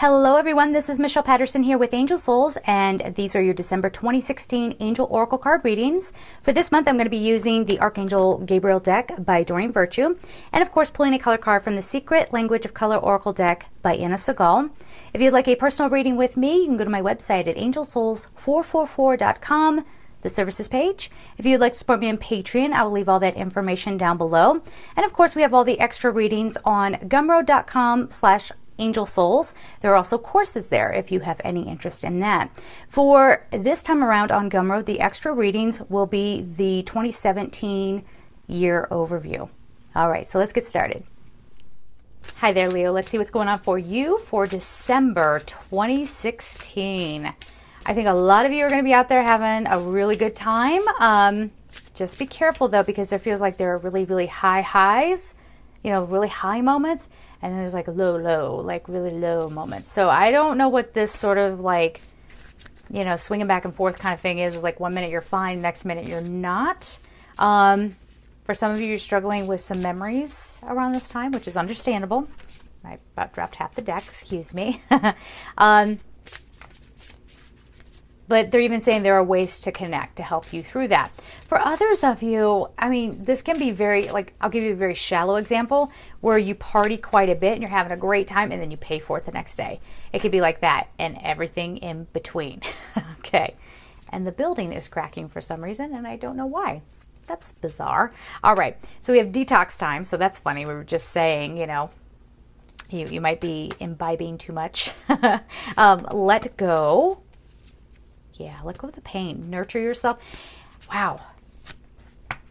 Hello everyone, this is Michelle Patterson here with Angel Souls, and these are your December 2016 Angel Oracle card readings. For this month, I'm going to be using the Archangel Gabriel deck by Doreen Virtue, and of course pulling a color card from the Secret Language of Color Oracle deck by Anna Segal. If you'd like a personal reading with me, you can go to my website at angelsouls444.com, the services page. If you'd like to support me on Patreon, I will leave all that information down below. And of course, we have all the extra readings on gumroad.com/Angel Souls. There are also courses there if you have any interest in that. For this time around on Gumroad, the extra readings will be the 2017 year overview. All right, so let's get started. Hi there, Leo. Let's see what's going on for you for December 2016. I think a lot of you are going to be out there having a really good time. Just be careful though, because there feels like there are really, really high highs, you know, really high moments. And then there's like low, like really low moments. So I don't know what this sort of like, you know, swinging back and forth kind of thing is. Like 1 minute you're fine, next minute you're not. For some of you, you're struggling with some memories around this time, which is understandable. I about dropped half the deck, excuse me. But they're even saying there are ways to connect to help you through that. For others of you, I mean, this can be very, like, I'll give you a very shallow example where you party quite a bit and you're having a great time and then you pay for it the next day. It could be like that and everything in between. Okay. And the building is cracking for some reason and I don't know why. That's bizarre. All right. So we have detox time. So that's funny. We were just saying, you know, you might be imbibing too much. Let go. Yeah, let go of the pain. Nurture yourself. Wow.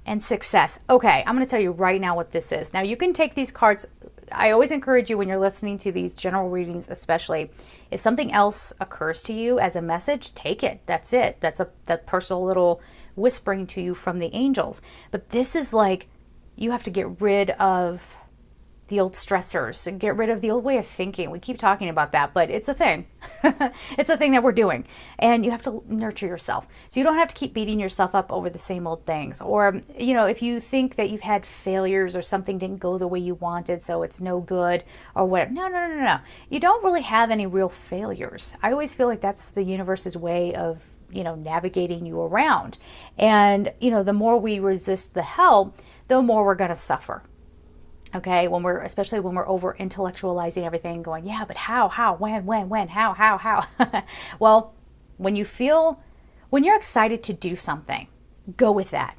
And success. Okay, I'm going to tell you right now what this is. Now, you can take these cards. I always encourage you when you're listening to these general readings, especially, if something else occurs to you as a message, take it. That's it. That's that personal little whispering to you from the angels. But this is like, you have to get rid of the old stressors and get rid of the old way of thinking. We keep talking about that, but it's a thing. It's a thing that we're doing. And you have to nurture yourself. So you don't have to keep beating yourself up over the same old things. Or, you know, if you think that you've had failures or something didn't go the way you wanted, so it's no good or whatever. No. You don't really have any real failures. I always feel like that's the universe's way of, you know, navigating you around. And, you know, the more we resist the help, the more we're going to suffer. Okay, especially when we're over intellectualizing everything, going, yeah, but how, when, how. Well, when you're excited to do something, go with that,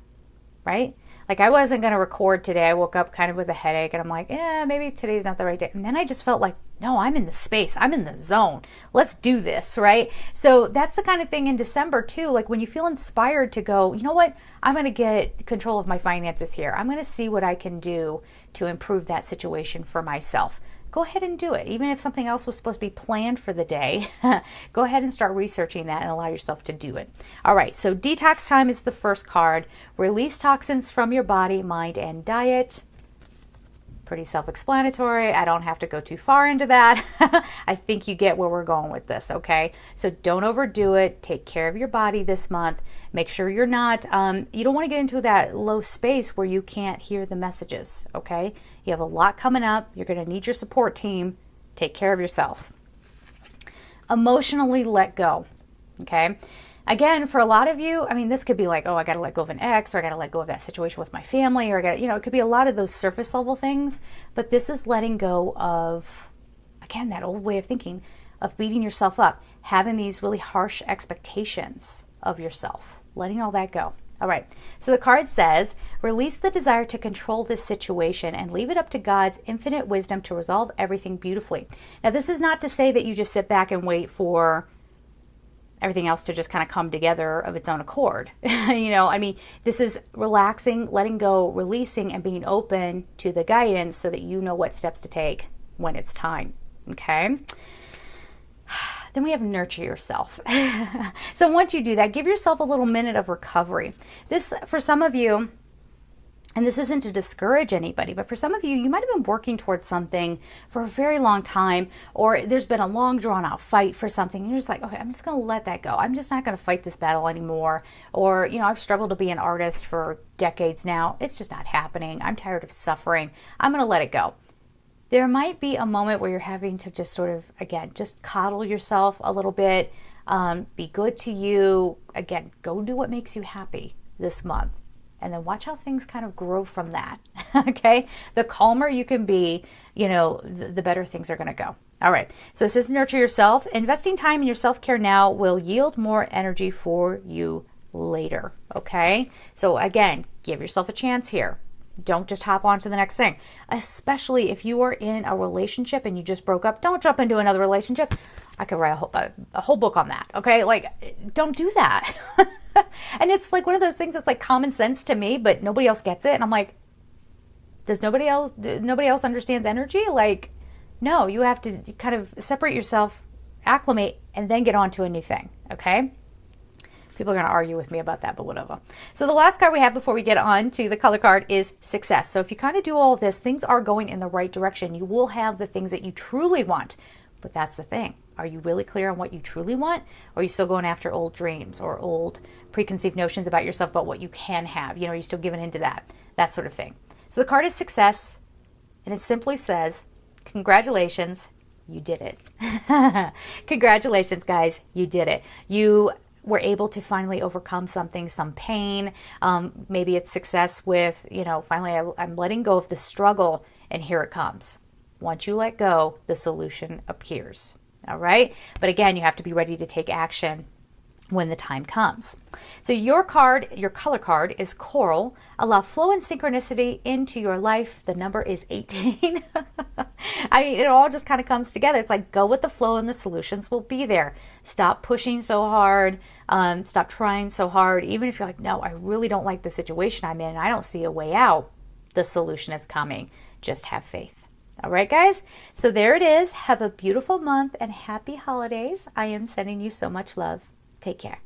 right? Like I wasn't going to record today. I woke up kind of with a headache and I'm like, maybe today's not the right day. And then I just felt like, no, I'm in the space. I'm in the zone. Let's do this, right? So that's the kind of thing in December too. Like when you feel inspired to go, you know what? I'm going to get control of my finances here. I'm going to see what I can do to improve that situation for myself. Go ahead and do it. Even if something else was supposed to be planned for the day, go ahead and start researching that and allow yourself to do it. All right, so detox time is the first card. Release toxins from your body, mind, and diet. Pretty self-explanatory. I don't have to go too far into that. I think you get where we're going with this, okay? So don't overdo it. Take care of your body this month. Make sure you're not, you don't want to get into that low space where you can't hear the messages, okay? You have a lot coming up. You're going to need your support team. Take care of yourself. Emotionally let go, okay? Again, for a lot of you, I mean, this could be like, oh, I got to let go of an ex, or I got to let go of that situation with my family, or I got, you know, it could be a lot of those surface level things, but this is letting go of, again, that old way of thinking, of beating yourself up, having these really harsh expectations of yourself, letting all that go. All right, so the card says, release the desire to control this situation and leave it up to God's infinite wisdom to resolve everything beautifully. Now, this is not to say that you just sit back and wait for everything else to just kind of come together of its own accord. You know, I mean, this is relaxing, letting go, releasing, and being open to the guidance so that you know what steps to take when it's time. Okay. Then we have nurture yourself. So once you do that, give yourself a little minute of recovery. This, for some of you, and this isn't to discourage anybody, but for some of you, you might have been working towards something for a very long time, or there's been a long drawn out fight for something. And you're just like, okay, I'm just going to let that go. I'm just not going to fight this battle anymore. Or, you know, I've struggled to be an artist for decades now. It's just not happening. I'm tired of suffering. I'm going to let it go. there might be a moment where you're having to just sort of, again, just coddle yourself a little bit, be good to you. Again, go do what makes you happy this month. And then watch how things kind of grow from that. Okay. The calmer you can be, the better things are going to go. All right. So it says nurture yourself. Investing time in your self-care now will yield more energy for you later. Okay. So again, give yourself a chance here. Don't just hop on to the next thing, especially if you are in a relationship and you just broke up. Don't jump into another relationship. I could write a whole book on that. Okay. Like, don't do that. And it's like one of those things that's like common sense to me, but nobody else gets it. And I'm like, nobody else understands energy? Like, no, you have to kind of separate yourself, acclimate, and then get on to a new thing. Okay. People are going to argue with me about that, but whatever. So the last card we have before we get on to the color card is success. So if you kind of do all of this, things are going in the right direction. You will have the things that you truly want. But that's the thing. Are you really clear on what you truly want? Or are you still going after old dreams or old preconceived notions about yourself, about what you can have? Are you still giving into that sort of thing? So the card is success. And it simply says, congratulations, you did it. Congratulations, guys, you did it. You were able to finally overcome something, some pain. Maybe it's success with, finally I'm letting go of the struggle, and here it comes. Once you let go, the solution appears. All right. But again, you have to be ready to take action when the time comes. So your color card is coral. Allow flow and synchronicity into your life. The number is 18. I mean, it all just kind of comes together. It's like, go with the flow and the solutions will be there. Stop pushing so hard. Stop trying so hard. Even if you're like, no, I really don't like the situation I'm in. I don't see a way out. The solution is coming. Just have faith. All right, guys. So there it is. Have a beautiful month and happy holidays. I am sending you so much love. Take care.